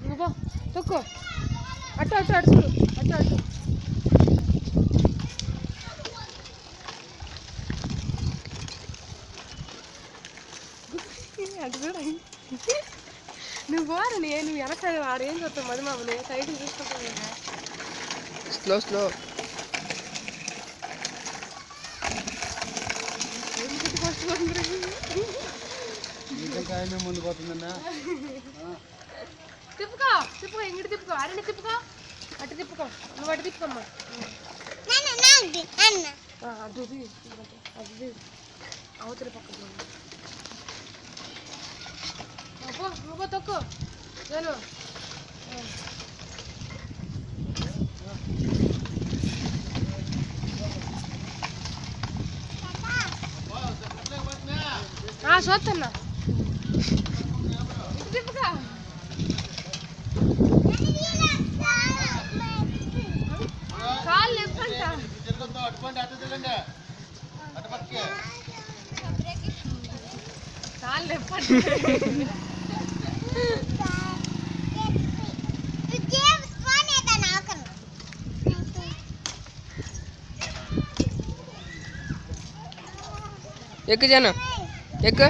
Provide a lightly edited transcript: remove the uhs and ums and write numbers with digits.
నువ్వు తొక్కు అటు అటు అటు చూడు అటు అటు అటు చూడ నువ్వు పోరు నువ్వు వెనక ఆడేం చూస్తావు మధుమామని సైకిల్ చూసుకుంటావు స్లో స్లో ముందు పోతుందన్నా తిప్పుకో తిప్పుకో ఇంగిటి తిప్పుకో అరణి తిప్పుకో అటు తిప్పుకో నువ్వు అటు తిప్పుకోమ్మా అటు అది అవతల పక్క నువ్వు తొక్కు నేను చూస్తున్నా తిప్పుగా కాళ్ళు ఎప్పంట కాళ్ళు ఎప్పంట ఎక్కు జన ఎక్కు